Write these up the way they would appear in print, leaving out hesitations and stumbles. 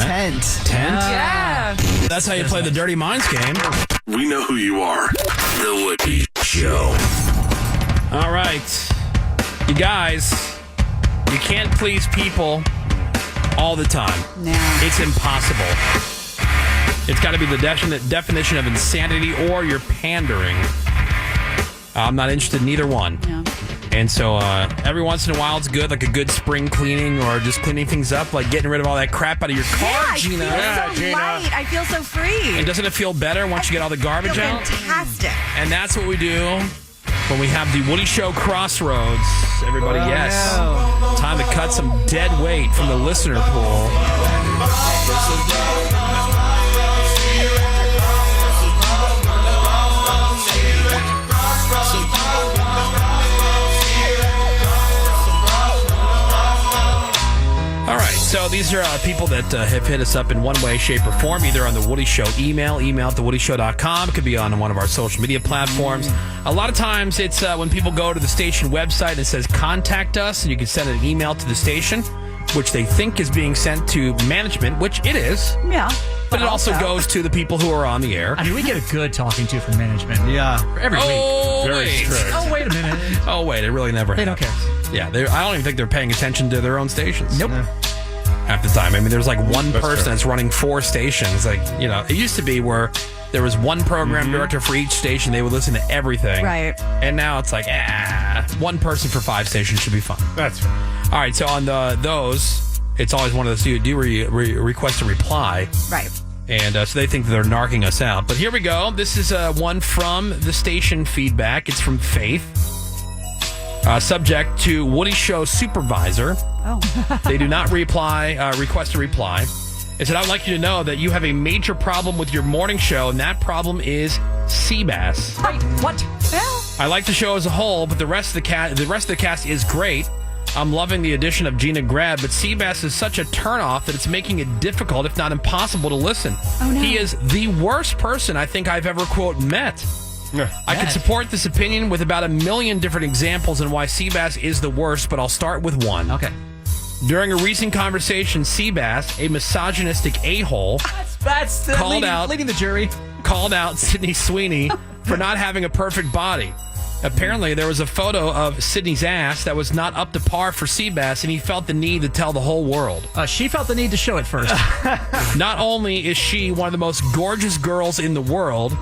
Tent. Yeah. That's how you play the Dirty Minds game. We know who you are. The Woody Show. All right. You guys, you can't please people all the time. No. It's impossible. It's got to be the definition of insanity or you're pandering. I'm not interested in either one. Yeah. And so every once in a while it's good, like a good spring cleaning or just cleaning things up, like getting rid of all that crap out of your car, Gina. I feel so light. I feel so free. And doesn't it feel better once you get all the garbage out? Fantastic. And that's what we do when we have the Woody Show Crossroads. Everybody, yes. No. Time to cut some dead weight from the listener pool. All right, so these are people that have hit us up in one way, shape, or form, either on the Woody Show email at thewoodyshow.com. It could be on one of our social media platforms. A lot of times it's when people go to the station website and it says contact us, and you can send an email to the station, which they think is being sent to management, which it is. Yeah. But it also goes to the people who are on the air. I mean, we get a good talking to from management. Yeah. Every week. Very strict. Oh, wait a minute. Oh, wait, it really never They don't care. Yeah, I don't even think they're paying attention to their own stations. Nope. Half the time. I mean, there's like one That's person true. that's running 4 stations. Like, you know, it used to be where there was one program director for each station. They would listen to everything. Right. And now it's like, one person for 5 stations should be fine. That's right. All right, so on those, it's always one of those you do request a reply. Right. And so they think they're narking us out. But here we go. This is one from the station feedback. It's from Faith. Subject to Woody Show supervisor. Oh. They do not request a reply. It said, I would like you to know that you have a major problem with your morning show, and that problem is sea bass. Wait, what? Well, I like the show as a whole, but the rest of the cast is great. I'm loving the addition of Gina Grab, but Seabass is such a turnoff that it's making it difficult, if not impossible, to listen. Oh, no. He is the worst person I think I've ever, quote, met. I can support this opinion with about 1 million different examples on why Seabass is the worst, but I'll start with one. Okay. During a recent conversation, Seabass, a misogynistic a-hole, That's leading the jury. called out Sydney Sweeney for not having a perfect body. Apparently, there was a photo of Sydney's ass that was not up to par for Seabass, and he felt the need to tell the whole world. She felt the need to show it first. Not only is she one of the most gorgeous girls in the world,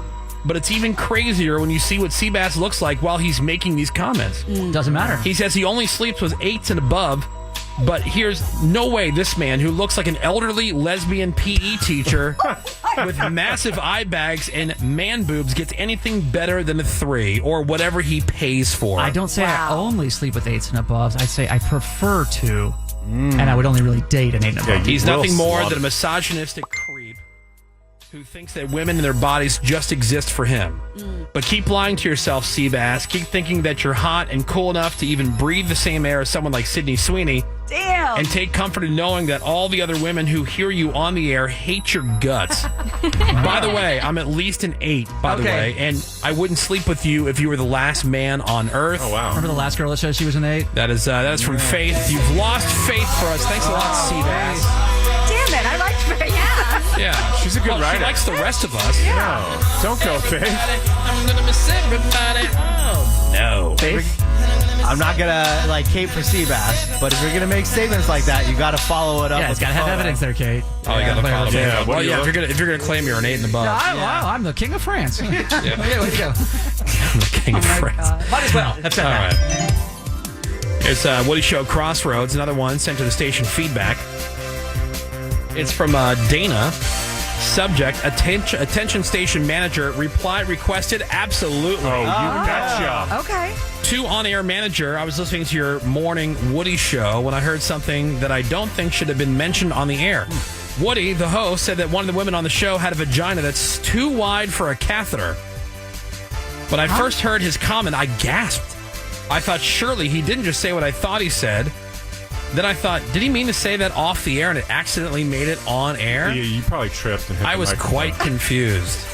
but it's even crazier when you see what Seabass looks like while he's making these comments. Doesn't matter. He says he only sleeps with 8s and above, but here's no way this man, who looks like an elderly lesbian PE teacher with massive eye bags and man boobs, gets anything better than a 3 or whatever he pays for. I don't say I Wow. only sleep with 8s and above. I say I prefer to, and I would only really date an 8 and above. He's Will nothing more Slaughter. than a misogynistic creep who thinks that women and their bodies just exist for him. But keep lying to yourself, Seabass. Keep thinking that you're hot and cool enough to even breathe the same air as someone like Sydney Sweeney. damn. And take comfort in knowing that all the other women who hear you on the air hate your guts. By the way, I'm at least an 8, by the way, and I wouldn't sleep with you if you were the last man on Earth. Oh, wow. Remember the last girl that said she was an 8? That is from Faith. You've lost faith for us. Thanks a lot, Seabass. Damn it. I liked her. Yeah. Yeah. She's a good She writer. likes the rest of us. No, don't go, Faith. I'm gonna miss everybody. Oh, no. Faith? I'm not gonna cape for Seabass, but if you're gonna make statements like that, you gotta follow it up. Yeah, with it's got to the have photo. evidence there, Kate. Oh, you got to follow. Yeah, what Well, do you yeah. look? If you're gonna claim you're an 8 and above, I'm the king of France. Yeah. Okay, let's go. I'm the king of France. Might as well. That's All that. right. It's Woody Show Crossroads, another one sent to the station feedback. It's from Dana. Subject, attention station manager. Reply requested, absolutely. Oh, you betcha. Okay. To on-air manager, I was listening to your morning Woody show when I heard something that I don't think should have been mentioned on the air. Woody, the host, said that one of the women on the show had a vagina that's too wide for a catheter. When I first heard his comment, I gasped. I thought surely he didn't just say what I thought he said. Then I thought, did he mean to say that off the air and it accidentally made it on air? Yeah, you probably tripped and hit I the was microphone. quite confused.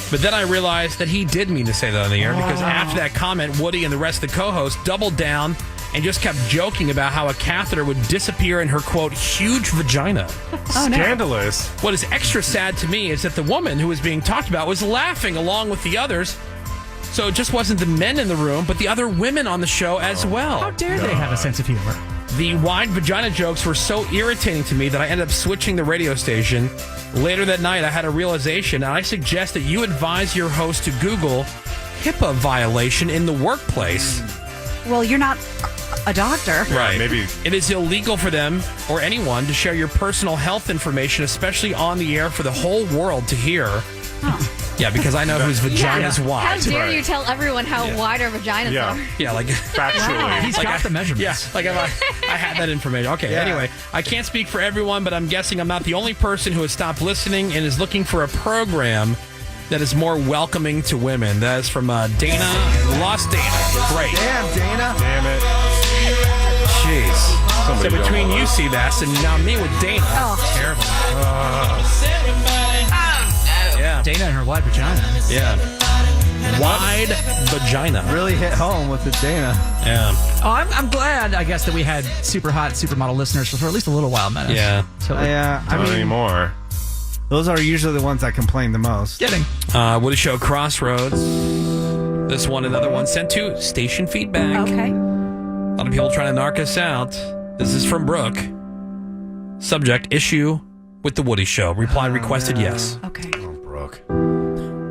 But then I realized that he did mean to say that on the air because after that comment, Woody and the rest of the co-hosts doubled down and just kept joking about how a catheter would disappear in her, quote, huge vagina. Scandalous. What is extra sad to me is that the woman who was being talked about was laughing along with the others. So it just wasn't the men in the room, but the other women on the show as well. How dare they have a sense of humor? The wide vagina jokes were so irritating to me that I ended up switching the radio station. Later that night, I had a realization, and I suggest that you advise your host to Google HIPAA violation in the workplace. Well, you're not a doctor. Right. Maybe. It is illegal for them or anyone to share your personal health information, especially on the air for the whole world to hear. Yeah, because I know whose vagina's How wide. dare you tell everyone how wide our vaginas Yeah. are? Yeah, like... Factually. He's got the measurements. Yeah, like I had that information. Okay, anyway, I can't speak for everyone, but I'm guessing I'm not the only person who has stopped listening and is looking for a program that is more welcoming to women. That is from Dana. Lost Dana. Great. Damn, Dana. Damn it. Jeez. Somebody So between don't you, Seabass, and now me with Dana. Terrible. Yeah. Dana and her wide vagina. Yeah. Wide vagina. Really hit home with the Dana. Yeah. Oh, I'm glad, I guess, that we had super hot supermodel listeners for at least a little while, Menace. Yeah. So, Yeah, I Not mean, anymore. those are usually the ones that complain the most. kidding. Woody Show Crossroads. This one, another one sent to station feedback. Okay. A lot of people trying to narc us out. This is from Brooke. Subject, issue with The Woody Show. Reply requested yes. Okay. Brooke.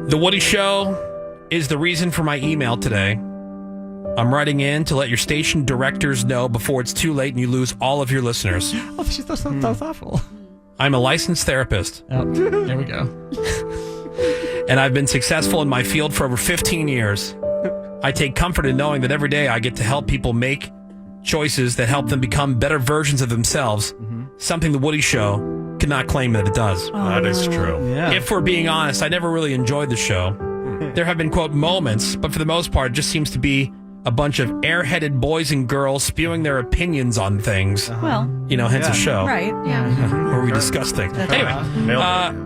The Woody Show is the reason for my email today. I'm writing in to let your station directors know before it's too late and you lose all of your listeners. Oh, she's so thoughtful. I'm a licensed therapist, Oh, there we go. and I've been successful in my field for over 15 years. I take comfort in knowing that every day I get to help people make choices that help them become better versions of themselves, something The Woody Show cannot claim that it does. That is true. Yeah. If we're being honest, I never really enjoyed the show. There have been, quote, moments, but for the most part, it just seems to be a bunch of airheaded boys and girls spewing their opinions on things. Well, You know, hence a show right. Yeah. where we discuss things. Anyway, Nailed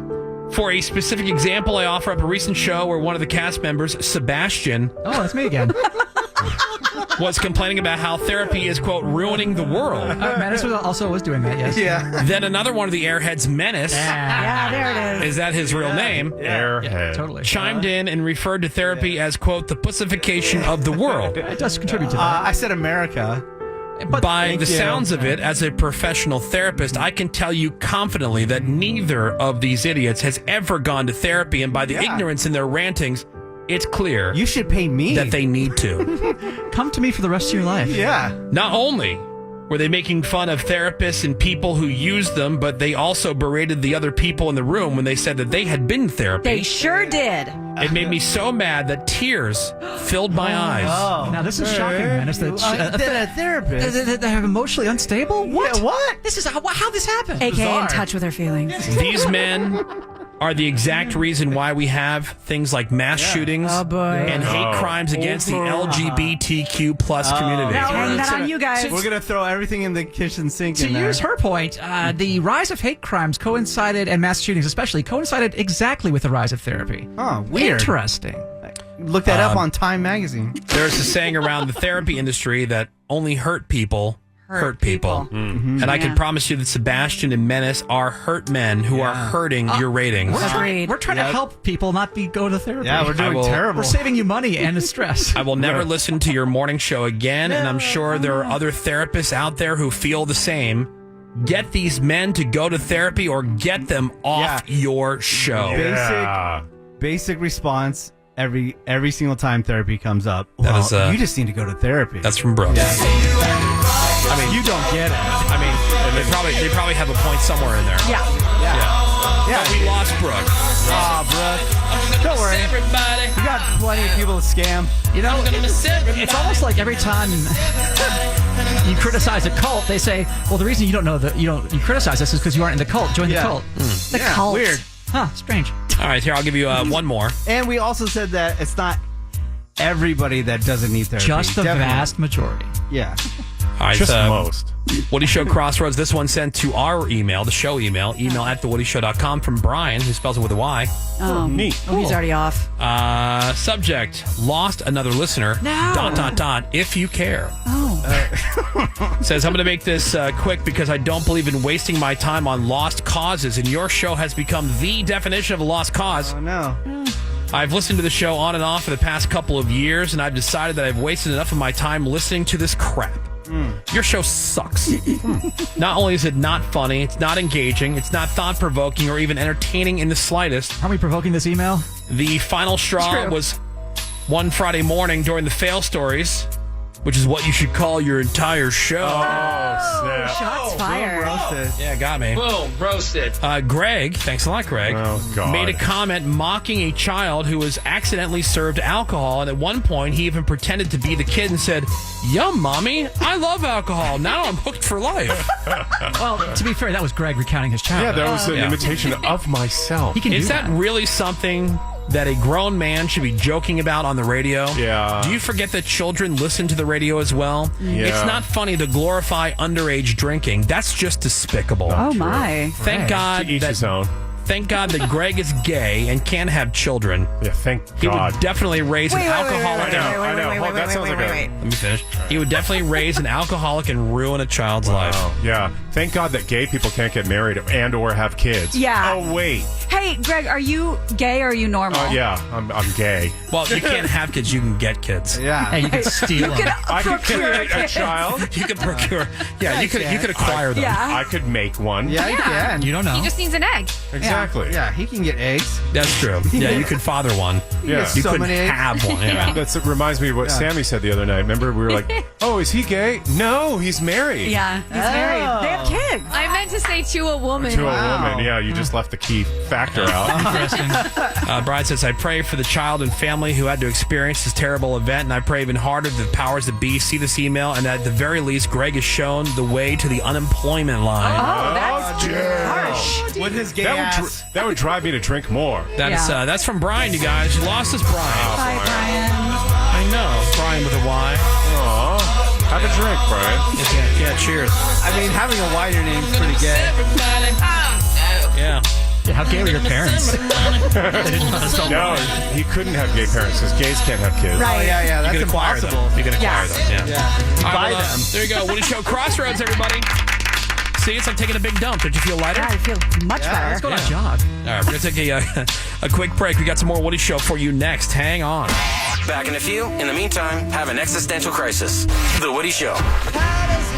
for a specific example, I offer up a recent show where one of the cast members, Sebastian, Oh, that's me again. was complaining about how therapy is, quote, ruining the world. Menace was doing that, yes. Yeah. Then another one of the airheads, Menace, Yeah, there it is. is that his real name? Airhead. Yeah, totally. Chimed in and referred to therapy as, quote, the pussification of the world. It does contribute to that. I said America. But By the you. sounds of it, as a professional therapist, I can tell you confidently that neither of these idiots has ever gone to therapy, and by the ignorance in their rantings, it's clear You should pay me. that they need to. come to me for the rest of your life. Yeah. Not only were they making fun of therapists and people who use them, but they also berated the other people in the room when they said that they had been in therapy. They sure did. It made me so mad that tears filled my eyes. Oh. Now, this is shocking, Menace. That A therapist. they're emotionally unstable? What? Yeah, what? This is how this happened. AKA Bizarre. in touch with her feelings. These men are the exact reason why we have things like mass shootings Oh, boy. and hate crimes against the LGBTQ plus community. Now, hang that on you guys. We're going to throw everything in the kitchen sink To in there. use her point, the rise of hate crimes coincided, and mass shootings especially, coincided exactly with the rise of therapy. Oh, weird. Interesting. Look that up on Time Magazine. There's a saying around the therapy industry that only hurt people hurt people. And I can promise you that Sebastian and Menace are hurt men who are hurting your ratings. Agreed. We're trying to help people not go to therapy. Yeah, we're doing will- terrible. We're saving you money and the stress. I will never listen to your morning show again, and I'm sure there are other therapists out there who feel the same. Get these men to go to therapy or get them off your show. Yeah. Basic response every single time therapy comes up. That Well, is, you just need to go to therapy. That's from Brooke. I mean, you don't get it. I mean, they probably have a point somewhere in there. Yeah. Yeah. We lost Brooke. Aw, Brooke. Don't worry. We got plenty of people to scam. You know, it's almost like every time you criticize a cult, they say, "Well, the reason you don't know that you criticize us is because you aren't in the cult. Join the Yeah. cult." The Yeah, cult. weird. Huh? Strange. All right, here, I'll give you one more. And we also said that it's not everybody that doesn't need therapy. Just the Definitely. vast majority. Yeah. All right, Just most. Woody Show Crossroads. This one sent to our email, the show email at thewoodyshow.com from Brian, who spells it with a Y. Oh, Neat. Oh, he's already off. Subject, lost another listener. No. If you care. Oh. Says, I'm going to make this quick because I don't believe in wasting my time on lost causes, and your show has become the definition of a lost cause. Oh, no. I've listened to the show on and off for the past couple of years, and I've decided that I've wasted enough of my time listening to this crap. Your show sucks. Not only is it not funny, it's not engaging, it's not thought-provoking or even entertaining in the slightest. Are we provoking this email? The final straw was one Friday morning during the fail stories, which is what you should call your entire show. Oh, snap. Shots fired. Roasted. Yeah, got me. Boom, roasted. Greg, thanks a lot, Greg, Oh, God. made a comment mocking a child who was accidentally served alcohol, and at one point he even pretended to be the kid and said, "Yum, mommy, I love alcohol. Now I'm hooked for life." Well, to be fair, that was Greg recounting his Yeah, childhood. that was an imitation of myself. He can Is do that really something that a grown man should be joking about on the radio? Yeah. Do you forget that children listen to the radio as well? Yeah. It's not funny to glorify underage drinking. That's just despicable. Oh, my. Thank God To each his that own. Thank God that Greg is gay and can't have children. Yeah, thank He God. would definitely raise an alcoholic. I know. That sounds like a... Let me finish. He would definitely raise an alcoholic and ruin a child's life. Oh, yeah. Thank God that gay people can't get married and or have kids. Yeah. Oh, wait. Hey, Greg, are you gay or are you normal? Yeah, I'm gay. Well, you can't have kids. You can get kids. Yeah. Hey, you can steal them. I could procure create a kids. child. You could procure. Yeah, you could acquire them. Yeah. I could make one. Yeah, you can. You don't know. He just needs an egg. Exactly. Yeah, he can get eggs. That's true. Yeah, you could father one. Yeah. You So could many eggs. have one. Yeah. It reminds me of what Sammy said the other night. Remember, we were like, "Oh, is he gay?" No, he's married. Yeah, he's married. They have kids. I meant to say to a woman. To a Wow. woman. Yeah, you just left the key factor out. Interesting. Brian says, I pray for the child and family who had to experience this terrible event, and I pray even harder that the powers that be see this email, and at the very least, Greg has shown the way to the unemployment line. Oh, that's harsh. With his gay ass. That would drive me to drink more. That's from Brian, you guys. You lost us, Brian. Bye, Brian. I know. Brian with a Y. Aw. Have a drink, Brian. Yeah, cheers. I mean, having a wider name's pretty gay. Yeah. Yeah, how gay were your parents? They didn't let us go. No, he couldn't have gay parents because gays can't have kids. Oh, Right. yeah, that's You can acquire impossible. them. You can acquire them. Yeah. Yeah. All Buy right, well, them. there you go. Woody Show Crossroads, everybody. See, it's like taking a big dump. Did you feel lighter? Yeah, I feel much Yeah, better. Let's go on a jog. All right, we're going to take a quick break. We got some more Woody Show for you next. Hang on. Back in a few. In the meantime, have an existential crisis. The Woody Show. How does